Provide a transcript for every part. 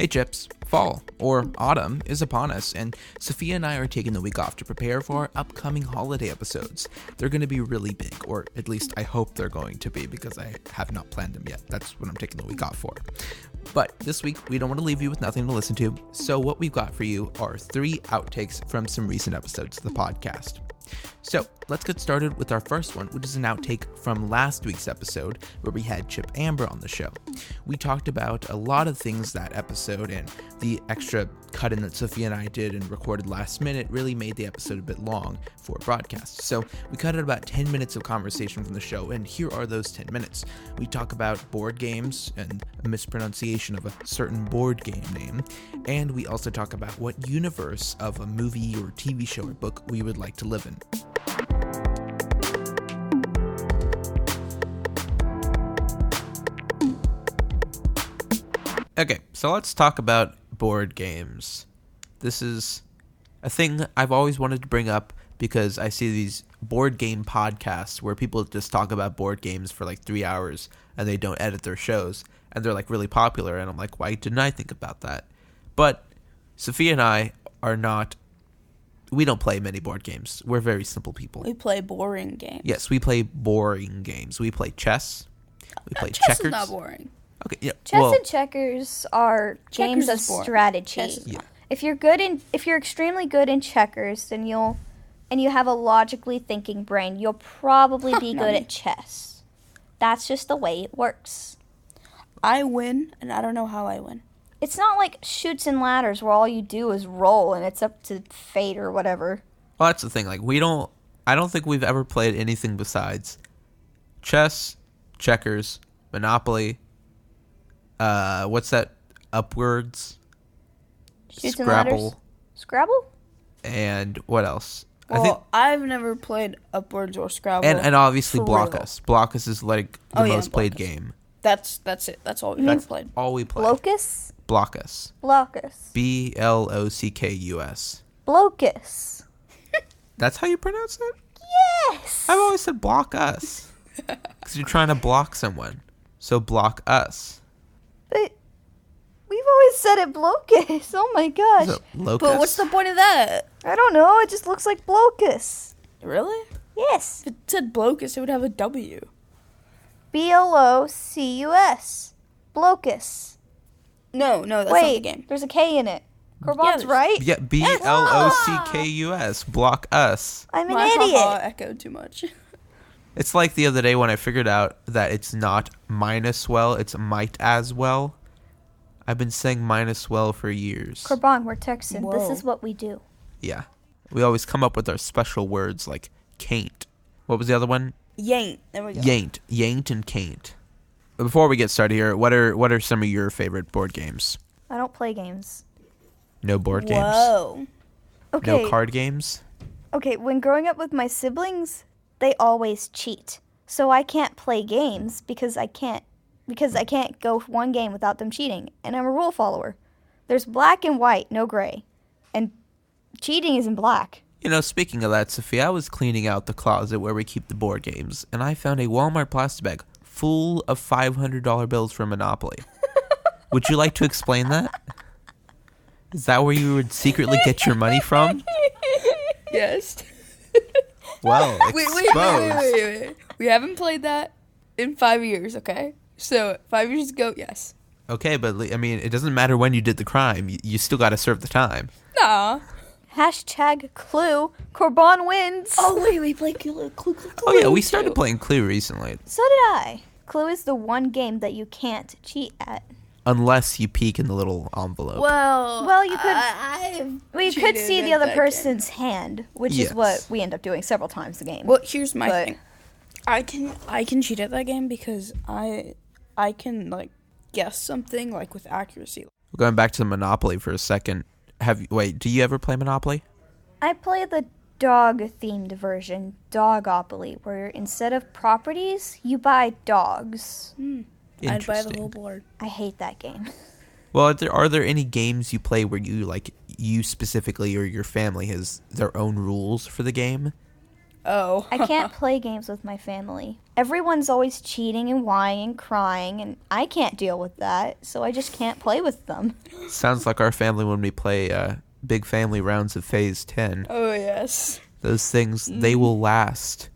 Hey Chips, fall, or autumn, is upon us, and Sofia and I are taking the week off to prepare for our upcoming holiday episodes. They're going to be really big, or at least I hope they're going to be, because I have not planned them yet. That's what I'm taking the week off for. But this week, we don't want to leave you with nothing to listen to, so what we've got for you are 3 outtakes from some recent episodes of the podcast. So let's get started with our first one, which is an outtake from last week's episode where we had Chip Amber on the show. We talked about a lot of things that episode, and the extra cut-in that Sofia and I did and recorded last minute really made the episode a bit long for broadcast. So we cut out about 10 minutes of conversation from the show, and here are those 10 minutes. We talk about board games and a mispronunciation of a certain board game name, and we also talk about what universe of a movie or TV show or book we would like to live in. Okay, so let's talk about board games. This is a thing I've always wanted to bring up because I see these board game podcasts where people just talk about board games for like 3 hours and they don't edit their shows, and they're like really popular, and I'm like, why didn't I think about that? But Sofia and I we don't play many board games. We're very simple people. We play boring games. Yes, we play boring games. We play chess. We play chess checkers. Is not boring. Okay, yeah. Chess and checkers are games of strategy. Yeah. If you're extremely good in checkers, then you have a logically thinking brain, you'll probably be good at chess. That's just the way it works. I win, and I don't know how I win. It's not like Chutes and Ladders where all you do is roll and it's up to fate or whatever. Well, that's the thing. Like, I don't think we've ever played anything besides chess, checkers, Monopoly. What's that? Upwards. Chutes Scrabble. And Ladders. Scrabble? And what else? Well, I've never played Upwards or Scrabble. And obviously Block real. Us. Block Us is like the most played game. That's it. That's all we've ever played. All we play. Blocus? Block Us. Blockus. Blockus. Blocus. That's how you pronounce it? Yes! I've always said block us. Because you're trying to block someone. So block us. But we've always said it blocus. Oh my gosh. Is it locus? But what's the point of that? I don't know. It just looks like blocus. Really? Yes. If it said blocus, it would have a W. Blocus. Blocus. No, that's not the Wait, game. there's a K in it. Corban's right. Yeah, Blockus. Block us. I'm an My idiot. haha echoed too much. It's like the other day when I figured out that it's not minus well, it's might as well. I've been saying minus well for years. Corban, we're Texan. Whoa. This is what we do. Yeah. We always come up with our special words like can't. What was the other one? Yaint. There we go. Yaint and can't. But before we get started here, what are some of your favorite board games? I don't play games. No board games? Whoa. Okay. No card games? Okay, when growing up with my siblings, they always cheat. So I can't play games because I can't go one game without them cheating. And I'm a rule follower. There's black and white, no gray. And cheating is in black. You know, speaking of that, Sophia, I was cleaning out the closet where we keep the board games, and I found a Walmart plastic bag full of $500 bills for Monopoly. Would you like to explain that? Is that where you would secretly get your money from? Yes. Well, exposed. Wait. We haven't played that in 5 years, okay? So 5 years ago, yes. Okay, but I mean, it doesn't matter when you did the crime. You still got to serve the time. Nah. Hashtag Clue. Corban wins. Oh, wait, we played Clue. Oh yeah, we started playing Clue recently. So did I. Clue is the one game that you can't cheat at. Unless you peek in the little envelope. Well, you could see the other person's hand, which is what we end up doing several times a game. Well, here's my thing. I can cheat at that game because I can like guess something like with accuracy. Going back to the Monopoly for a second. Do you ever play Monopoly? I play the dog-themed version, Dogopoly, where instead of properties, you buy dogs. I'd buy the whole board. I hate that game. Well, are there any games you play where you specifically or your family has their own rules for the game? Oh. I can't play games with my family. Everyone's always cheating and whining and crying, and I can't deal with that, so I just can't play with them. Sounds like our family when we play big family rounds of Phase 10. Oh, yes. Those things, they will last.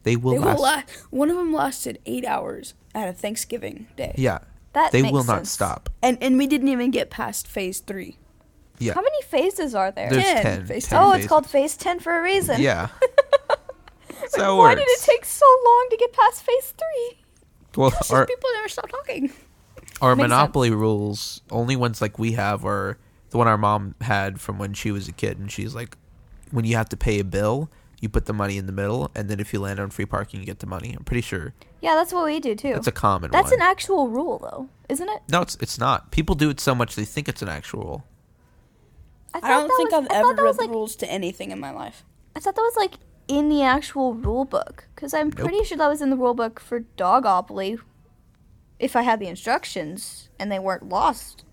They will last. One of them lasted 8 hours at a Thanksgiving day. Yeah. That They makes will not sense. stop. And we didn't even get past Phase 3. Yeah. How many phases are there? There's 10. 10. Phase 10 Oh, phases. it's called Phase 10 for a reason. Yeah. So it Why works. did it take so long to get past Phase 3? Well, It's our, just people never stop talking. our Makes Monopoly rules, only ones like we have are the one our mom had from when she was a kid. And she's like, when you have to pay a bill, you put the money in the middle. And then if you land on free parking, you get the money. I'm pretty sure Yeah, that's what we do, too. that's a common That's one. an actual rule, though, isn't it? No, it's not. People do it so much they think it's an actual rule. I don't think I've I ever thought that read was the like, rules to anything in my life. I thought that was like in the actual rule book, because I'm pretty sure that was in the rule book for Dogopoly. If I had the instructions and they weren't lost,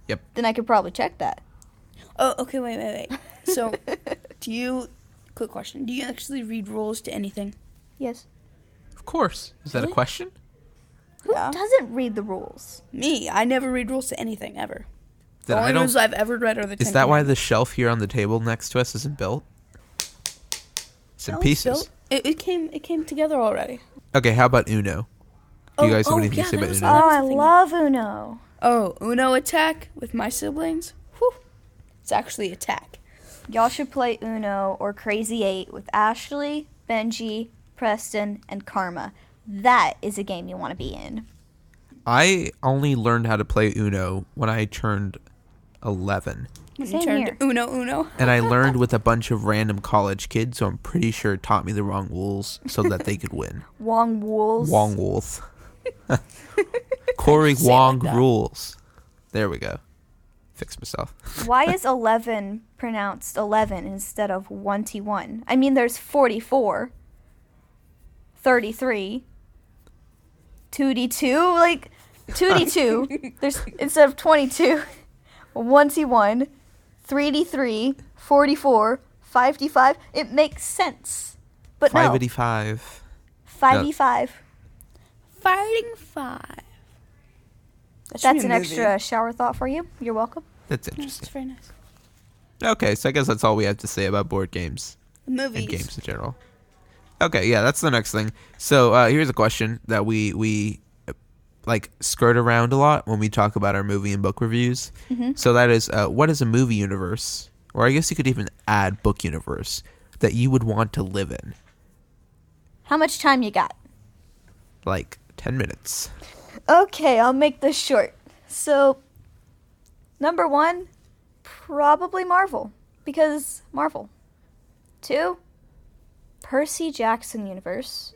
Yep. then I could probably check that. Oh, okay, wait. So, quick question, do you actually read rules to anything? Yes. Of course. Is that a Really? question? Who Yeah. doesn't read the rules? Me, I never read rules to anything, ever. Then The I only don't. rules I've ever read are the Is 10 that why Commandments. the shelf here on the table next to us isn't built? It's in No, pieces. built. It came together already. Okay, how about Uno? Do you guys have anything to say about Uno? Oh, was I the thing. love Uno. Oh, Uno attack with my siblings? Whew. It's actually attack. Y'all should play Uno or Crazy 8 with Ashley, Benji, Preston, and Karma. That is a game you want to be in. I only learned how to play Uno when I turned 11. When Same you turned here. Uno. And I learned with a bunch of random college kids, so I'm pretty sure it taught me the wrong rules so that they could win. Wong Wools. Wong rules. Corey Say it Wong like that. rules. There we go. Fix myself. Why is 11 pronounced 11 instead of 1T1? I mean, there's 44, 33, 2D2, like 2D2. There's instead of 22, 1T1, 3D3, 44, 5D5. It makes sense, but no, 585. 5D5. Fighting 5. That's an extra shower thought for you. You're welcome. That's It's interesting. very nice. Okay, so I guess that's all we have to say about board games. The movies. And games in general. Okay, yeah, that's the next thing. So here's a question that we like skirt around a lot when we talk about our movie and book reviews. So that is, what is a movie universe, or I guess you could even add book universe, that you would want to live in? How much time you got? Like 10 minutes. Okay, I'll make this short. So, number 1, probably Marvel. Because Marvel. 2, Percy Jackson universe.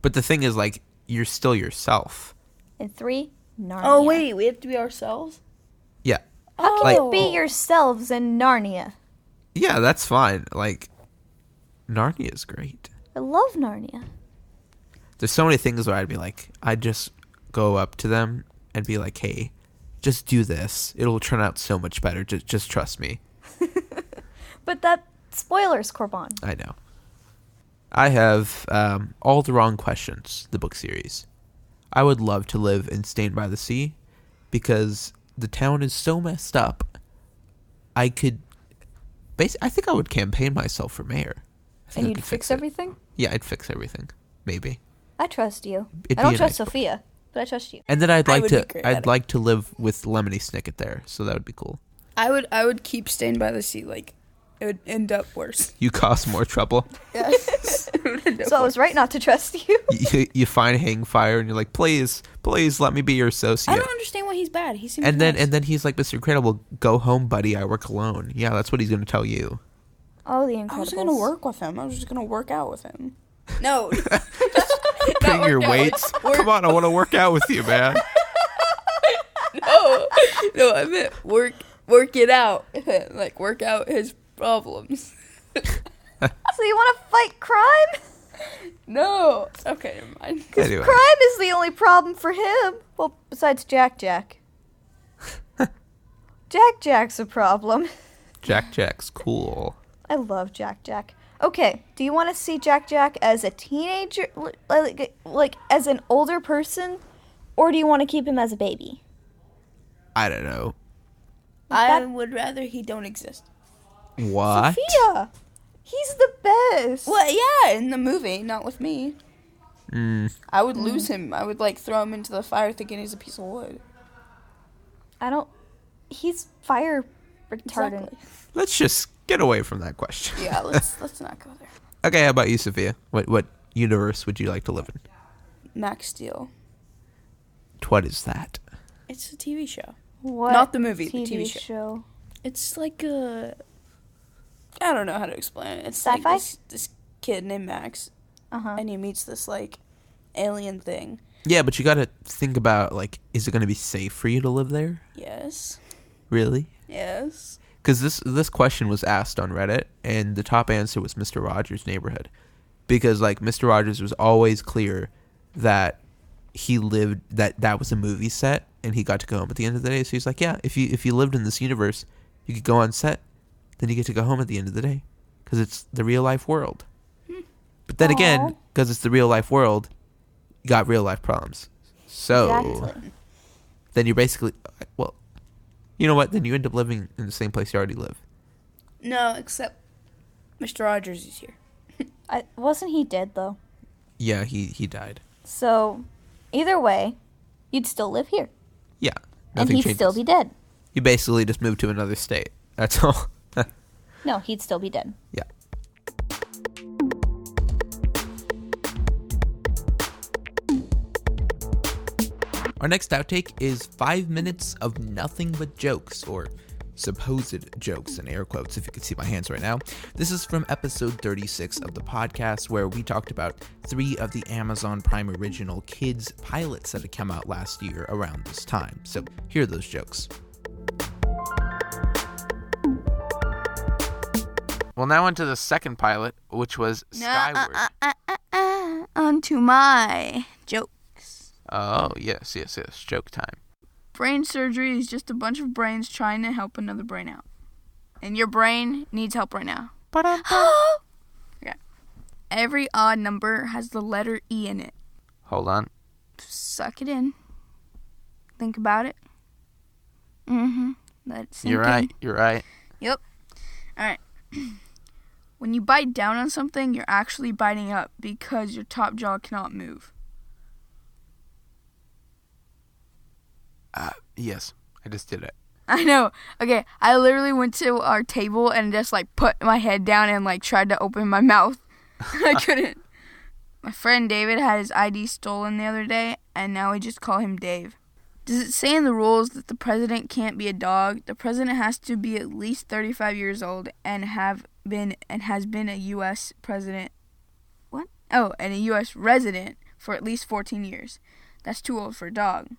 But the thing is, like, you're still yourself. And 3, Narnia. Oh, wait, we have to be ourselves? Yeah. How can Like- you be yourselves in Narnia? Yeah, that's fine. Like, Narnia is great. I love Narnia. There's so many things where I'd be like, I'd just go up to them and be like, hey, just do this. It'll turn out so much better. Just trust me. But that spoilers, Corban. I know. I have All the Wrong Questions, the book series. I would love to live in Stained by the Sea because the town is so messed up. I could... I think I would campaign myself for mayor. I think And I you'd could fix it. everything? Yeah, I'd fix everything. Maybe. I trust you. It'd I don't be a trust nice book. Sofia, but I trust you. And then I'd I like would to be great at I'd it. like to live with Lemony Snicket there, so that would be cool. I would keep Stained by the Sea. Like, it would end up worse. You cause more trouble. Yes. It would end up So I was worse. right not to trust you. You find Hangfire and you're like, please let me be your associate. I don't understand why he's bad. He seems And nice. then he's like, Mr. Incredible, go home, buddy. I work alone. Yeah, that's what he's gonna tell you. Oh, the I Incredibles. wasn't gonna work with him. I was just gonna work out with him. No. Bring your work out. weights. Come on, I want to work out with you, man. No, I meant work it out. Like, work out his problems. So you want to fight crime? No. Okay, never mind. Anyway, Crime is the only problem for him. Well, besides Jack. Jack's a problem. Jack's cool. I love Jack. Okay, do you want to see Jack Jack as a teenager, like as an older person, or do you want to keep him as a baby? I don't know. I would rather he don't exist. What? Sofia! He's the best! Well, yeah, in the movie, not with me. I would lose him. I would, throw him into the fire thinking he's a piece of wood. He's fire retardant. Exactly. Let's just get away from that question. Yeah, let's not go there. Okay, how about you, Sophia? What universe would you like to live in? Max Steel. What is that? It's a TV show. What? Not the movie, TV the TV show. It's like a... I don't know how to explain it. It's Sci-fi? like this kid named Max, Uh-huh. and he meets this, alien thing. Yeah, but you gotta think about, is it gonna be safe for you to live there? Yes. Really? Yes. Because this question was asked on Reddit, and the top answer was Mr. Rogers' Neighborhood. Because, Mr. Rogers was always clear that he lived, that was a movie set, and he got to go home at the end of the day. So he's like, yeah, if you lived in this universe, you could go on set, then you get to go home at the end of the day. Because it's the real-life world. But then again, because it's the real-life world, you got real-life problems. So, Exactly. then you're basically, well, you know what? Then you end up living in the same place you already live. No, except Mr. Rogers is here. Wasn't he dead, though? Yeah, he died. So, either way, you'd still live here. Yeah. And Nothing he'd changes. still be dead. You basically just moved to another state. That's all. No, he'd still be dead. Yeah. Our next outtake is 5 minutes of nothing but jokes, or supposed jokes in air quotes, if you can see my hands right now. This is from episode 36 of the podcast, where we talked about 3 of the Amazon Prime original kids pilots that had come out last year around this time. So here are those jokes. Well, now onto the second pilot, which was Skyward. Onto my jokes. Oh, yes, joke time. Brain surgery is just a bunch of brains trying to help another brain out. And your brain needs help right now. Okay. Every odd number has the letter E in it. Hold on. Suck it in. Think about it. Let it sink You're right. Yep. Alright. When you bite down on something, you're actually biting up because your top jaw cannot move. Yes, I just did it. I know. Okay, I literally went to our table and just put my head down and tried to open my mouth. I couldn't. My friend David had his ID stolen the other day, and now we just call him Dave. Does it say in the rules that the president can't be a dog? The president has to be at least 35 years old and has been a U.S. president. What? Oh, and a U.S. resident for at least 14 years. That's too old for a dog.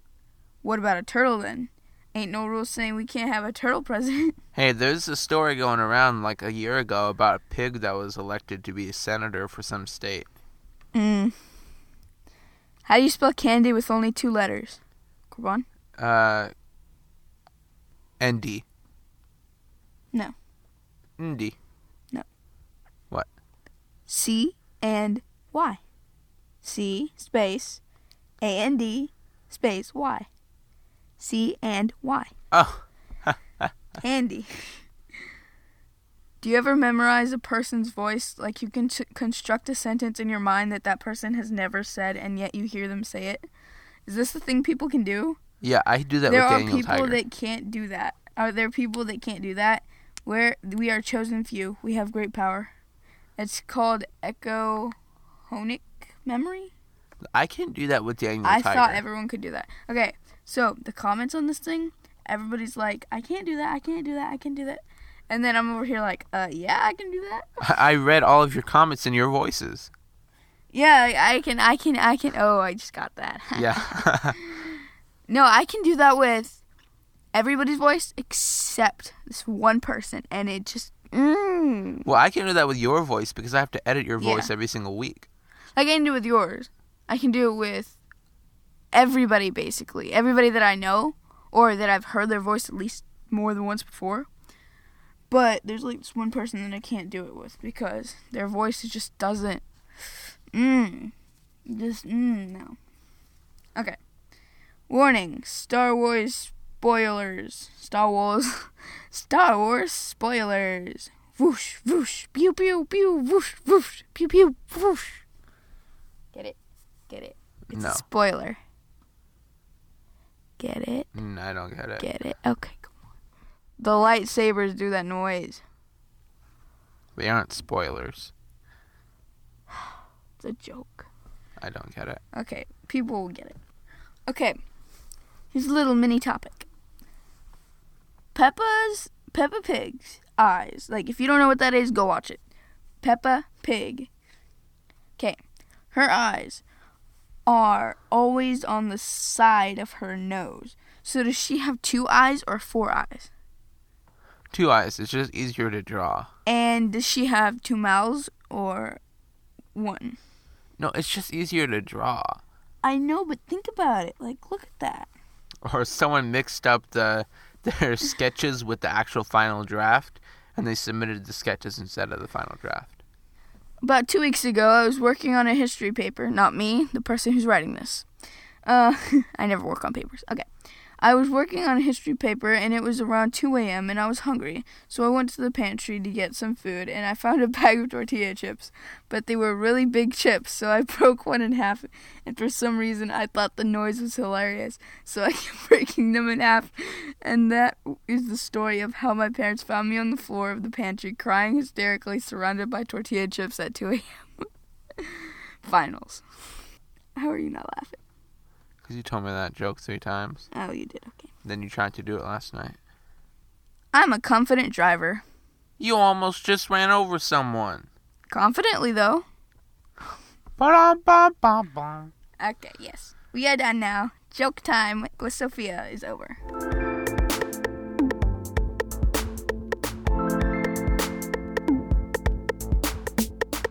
What about a turtle then? Ain't no rules saying we can't have a turtle president. Hey, there's a story going around a year ago about a pig that was elected to be a senator for some state. How do you spell candy with only 2 letters? Corban? ND. No. ND. No. What? C and Y. C space A-N-D space Y. C and Y. Oh. Candy. Do you ever memorize a person's voice? You can construct a sentence in your mind that person has never said, and yet you hear them say it? Is this the thing people can do? Yeah, I do that with Daniel Tiger. There are people that can't do that. Are there people that can't do that? We are chosen few. We have great power. It's called echohonic memory. I can't do that with Daniel Tiger. I thought everyone could do that. Okay, so the comments on this thing, everybody's like, I can't do that, I can't do that, I can't do that. And then I'm over here yeah, I can do that. I read all of your comments in your voices. Yeah, I can. Oh, I just got that. Yeah. No, I can do that with everybody's voice except this one person, and it just. Well, I can do that with your voice because I have to edit your voice every single week. I can do it with yours. I can do it with everybody, basically. Everybody that I know or that I've heard their voice at least more than once before. But there's like this one person that I can't do it with because their voice just doesn't. No. Okay. Warning: Star Wars spoilers. Star Wars spoilers. Whoosh, whoosh, pew, pew, pew, whoosh, whoosh, pew, pew, whoosh. Get it? It's No. a spoiler. Get it? I don't get it. Get it? Okay, come on. The lightsabers do that noise. They aren't spoilers. It's a joke. I don't get it. Okay, people will get it. Okay, here's a little mini topic. Peppa Pig's eyes. Like, if you don't know what that is, go watch it. Peppa Pig. Okay, her eyes are always on the side of her nose. So does she have 2 eyes or 4 eyes? 2 eyes. It's just easier to draw. And does she have 2 mouths or 1? No, it's just easier to draw. I know, but think about it. Like, look at that. Or someone mixed up their sketches with the actual final draft, and they submitted the sketches instead of the final draft. About 2 weeks ago, I was working on a history paper. Not me, the person who's writing this. I never work on papers. Okay. I was working on a history paper, and it was around 2 a.m., and I was hungry. So I went to the pantry to get some food, and I found a bag of tortilla chips. But they were really big chips, so I broke one in half. And for some reason, I thought the noise was hilarious. So I kept breaking them in half. And that is the story of how my parents found me on the floor of the pantry, crying hysterically, surrounded by tortilla chips at 2 a.m. Finals. How are you not laughing? Because you told me that joke 3 times. Oh, you did, okay. Then you tried to do it last night. I'm a confident driver. You almost just ran over someone. Confidently, though. Ba-dum-bum-bum-bum. Okay, yes. We are done now. Joke time with Sofia is over.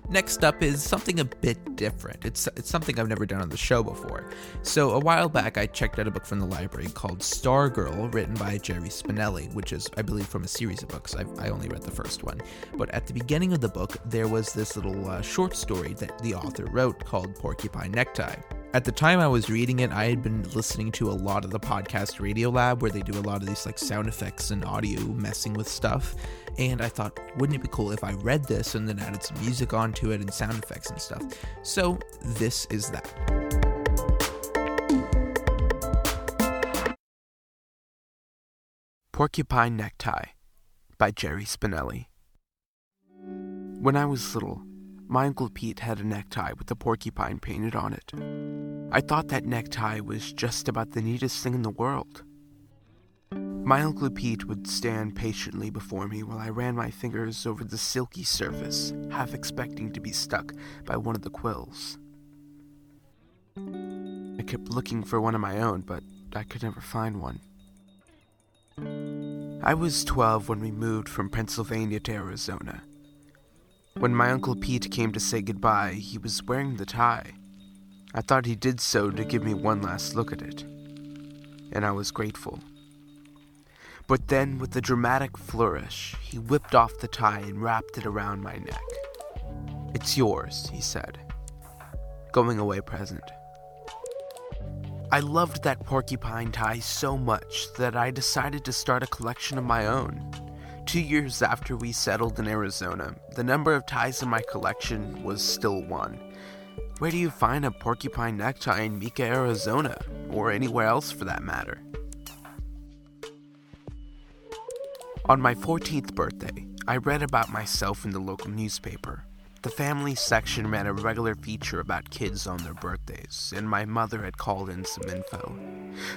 Next up is something a bit different. It's something I've never done on the show before. So a while back, I checked out a book from the library called Stargirl, written by Jerry Spinelli, which is, I believe, from a series of books. I only read the first one. But at the beginning of the book, there was this little short story that the author wrote called Porcupine Necktie. At the time I was reading it, I had been listening to a lot of the podcast Radiolab, where they do a lot of these like sound effects and audio messing with stuff. And I thought, wouldn't it be cool if I read this and then added some music onto it and sound effects and stuff? So this is that. Porcupine Necktie by Jerry Spinelli. When I was little, my Uncle Pete had a necktie with a porcupine painted on it. I thought that necktie was just about the neatest thing in the world. My Uncle Pete would stand patiently before me while I ran my fingers over the silky surface, half expecting to be stuck by one of the quills. I kept looking for one of my own, but I could never find one. I was 12 when we moved from Pennsylvania to Arizona. When my Uncle Pete came to say goodbye, he was wearing the tie. I thought he did so to give me one last look at it, and I was grateful. But then, with a dramatic flourish, he whipped off the tie and wrapped it around my neck. "It's yours," he said. "Going away present." I loved that porcupine tie so much that I decided to start a collection of my own. 2 years after we settled in Arizona, the number of ties in my collection was still 1. Where do you find a porcupine necktie in Mika, Arizona? Or anywhere else for that matter? On my 14th birthday, I read about myself in the local newspaper. The family section ran a regular feature about kids on their birthdays, and my mother had called in some info.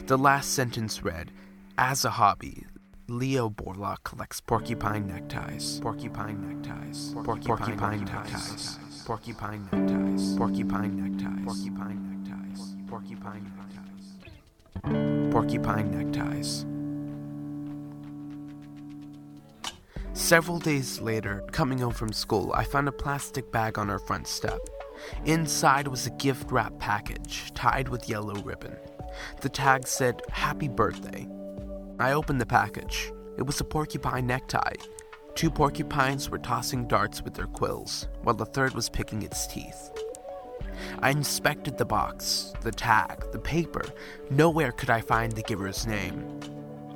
The last sentence read, "As a hobby, Leo Borlaug collects porcupine neckties. Porcupine neckties. Porcupine neckties. Porcupine neckties. Porcupine neckties. Porcupine neckties. Porcupine neckties. Porcupine neckties." Several days later, coming home from school, I found a plastic bag on our front step. Inside was a gift wrap package, tied with yellow ribbon. The tag said, "Happy birthday." I opened the package. It was a porcupine necktie. 2 porcupines were tossing darts with their quills, while the third was picking its teeth. I inspected the box, the tag, the paper. Nowhere could I find the giver's name.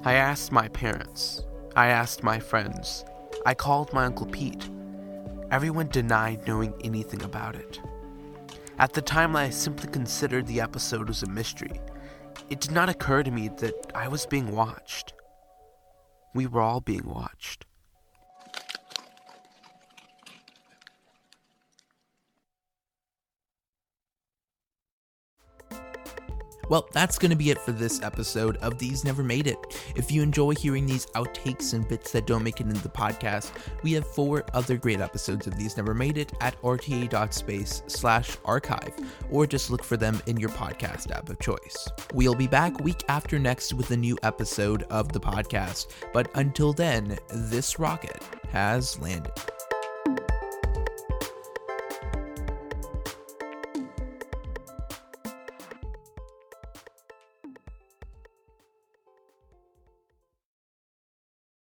I asked my parents. I asked my friends. I called my Uncle Pete. Everyone denied knowing anything about it. At the time, I simply considered the episode as a mystery. It did not occur to me that I was being watched. We were all being watched. Well, that's going to be it for this episode of These Never Made It. If you enjoy hearing these outtakes and bits that don't make it into the podcast, we have 4 other great episodes of These Never Made It at rta.space/archive, or just look for them in your podcast app of choice. We'll be back week after next with a new episode of the podcast, but until then, this rocket has landed.